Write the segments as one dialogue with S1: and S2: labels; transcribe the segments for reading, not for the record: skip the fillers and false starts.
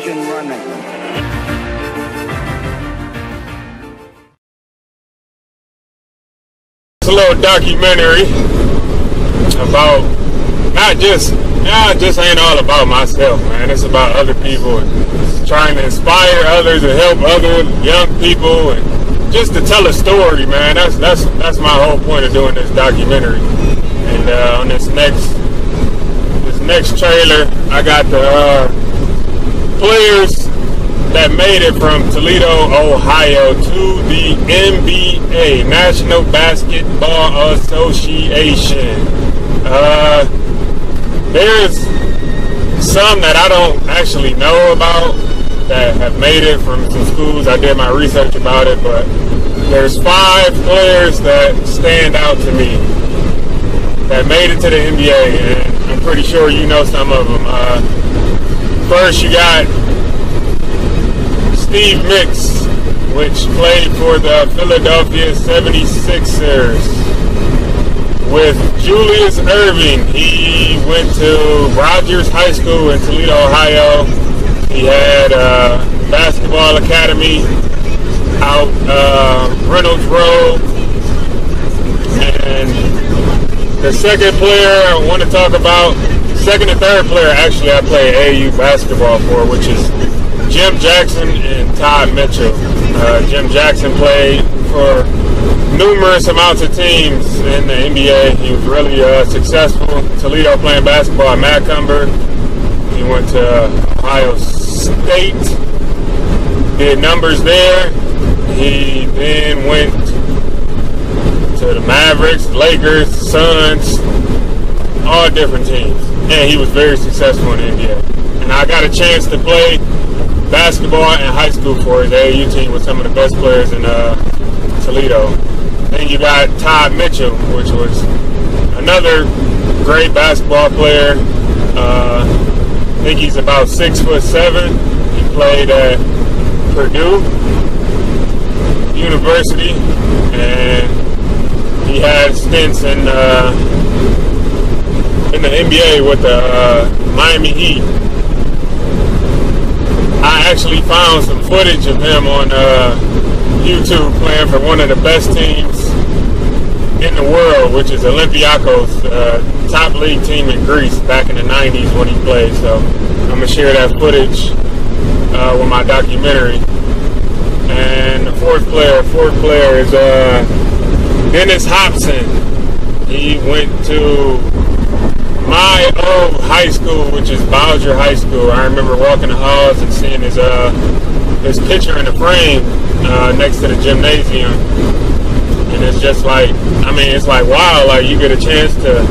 S1: Engine running.
S2: It's a little documentary about just ain't all about myself, man. It's about other people and trying to inspire others and help other young people and just to tell a story, man. That's my whole point of doing this documentary. And on this next trailer, I got the players that made it from Toledo, Ohio to the NBA, National Basketball Association. There's some that I don't actually know about that have made it from some schools. I did my research about it, but there's 5 players that stand out to me that made it to the NBA, and I'm pretty sure you know some of them. First, you got Steve Mix, which played for the Philadelphia 76ers. With Julius Erving, he went to Rogers High School in Toledo, Ohio. He had a basketball academy out Reynolds Road. And the second player I want to talk about, second and third player actually I play AAU basketball for, which is Jim Jackson and Todd Mitchell. Jim Jackson played for numerous amounts of teams in the NBA. He was really successful. Toledo playing basketball at Macomber. He went to Ohio State, did numbers there. He then went to the Mavericks, Lakers, Suns, all different teams. And he was very successful in the NBA. And I got a chance to play basketball in high school for his AAU team with some of the best players in Toledo. Then you got Todd Mitchell, which was another great basketball player. I think he's about 6'7". He played at Purdue University, and he had stints in the NBA with the Miami Heat. I actually found some footage of him on YouTube playing for one of the best teams in the world, which is Olympiakos, top league team in Greece back in the 90s when he played. So I'm going to share that footage with my documentary. And the fourth player is Dennis Hopson. He went to my old high school, which is Bowser High School. I remember walking the halls and seeing his picture in the frame next to the gymnasium. And it's just like, I mean, it's like, wow, like you get a chance to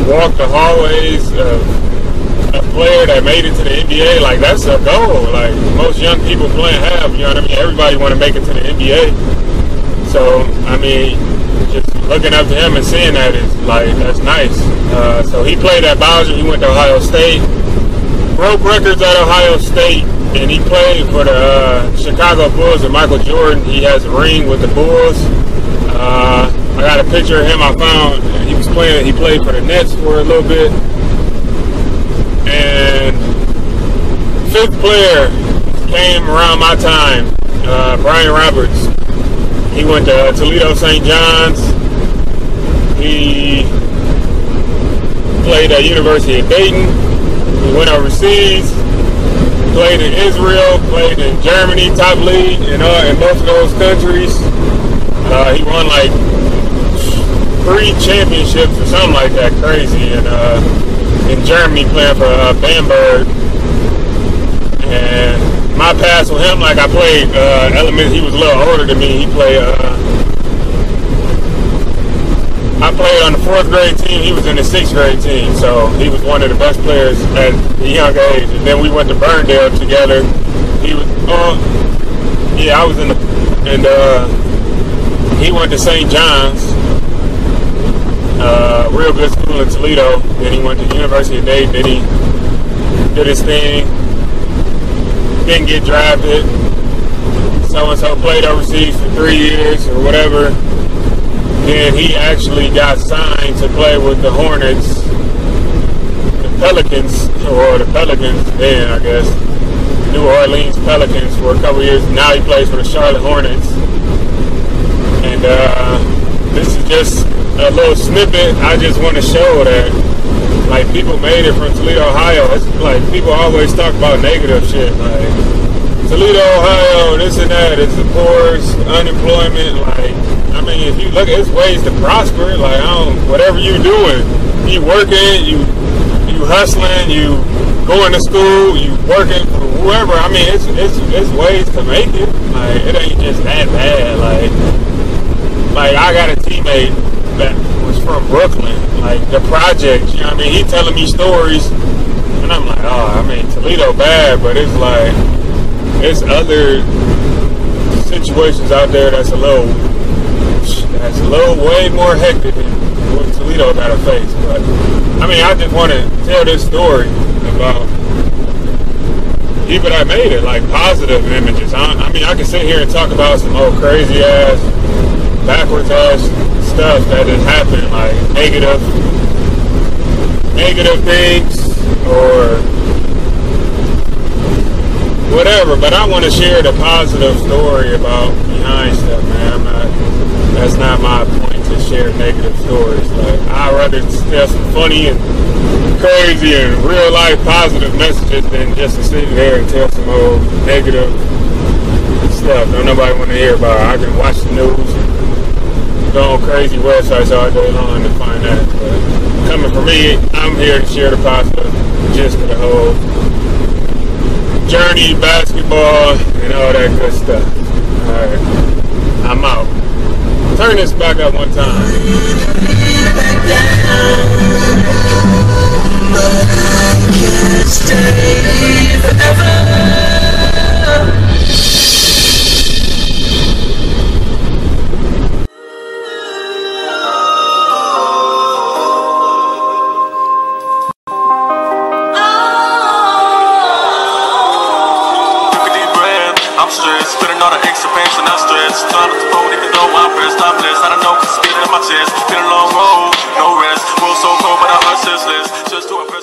S2: walk the hallways of a player that made it to the NBA. Like, that's a goal. Like, most young people playing have, you know what I mean? Everybody want to make it to the NBA. So, I mean, just looking up to him and seeing that is like, that's nice. So he played at Bowser. He went to Ohio State, broke records at Ohio State, and he played for the Chicago Bulls and Michael Jordan. He has a ring with the Bulls. I got a picture of him I found. He played for the Nets for a little bit. And fifth player came around my time, Brian Roberts. He went to Toledo St. John's. He played at University of Dayton. He went overseas. Played in Israel. Played in Germany, top league in both of those countries. He won like 3 championships or something like that, crazy. And in Germany, playing for Bamberg. And my pass with him, like I played he was a little older than me. He played. I played on the 4th grade team. He was in the 6th grade team, so he was one of the best players at a young age. And then we went to Burndale together. He was, I was in the, and he went to St. John's, real good school in Toledo. Then he went to University of Dayton. Then he did his thing. Didn't get drafted. So-and-so played overseas for 3 years or whatever. Then he actually got signed to play with the Hornets, the Pelicans then, I guess, New New Orleans Pelicans for a couple years. Now he plays for the Charlotte Hornets. And this is just a little snippet. I just want to show that, like, people made it from Toledo, Ohio. It's like people always talk about negative shit, like Toledo, Ohio, this and that. It's the poorest, unemployment. Like, I mean, if you look, it's ways to prosper. Like, whatever you doing, you working, you hustling, you going to school, you working for whoever. I mean, it's ways to make it. Like, it ain't just that bad. Like I got a teammate that was from Brooklyn, like the projects. You know what I mean? He telling me stories, and I'm like, oh, I mean, Toledo bad, but it's like it's other situations out there that's a little way more hectic than what Toledo got to face. But I mean, I just want to tell this story about people that made it, like positive images. I mean, I can sit here and talk about some old crazy ass, backwards ass stuff that has happened, like negative things or whatever, but I want to share the positive story about behind stuff, man. That's not my point to share negative stories. Like, I'd rather tell some funny and crazy and real life positive messages than just to sit there and tell some old negative stuff don't nobody want to hear about. I can watch the news and go on crazy websites all day long to find that. But coming from me, I'm here to share the positive gist of the whole journey, basketball, and all that good stuff. Alright, I'm out. Turn this back up one time.
S1: I'm stressed, spitting all the extra pain, so now stress. Trying to phone, even though I'm pressed, I'm blessed. I don't know, cause it's getting in my chest. Been a long road, no rest. World so cold, but our heart's senseless. Just to impress.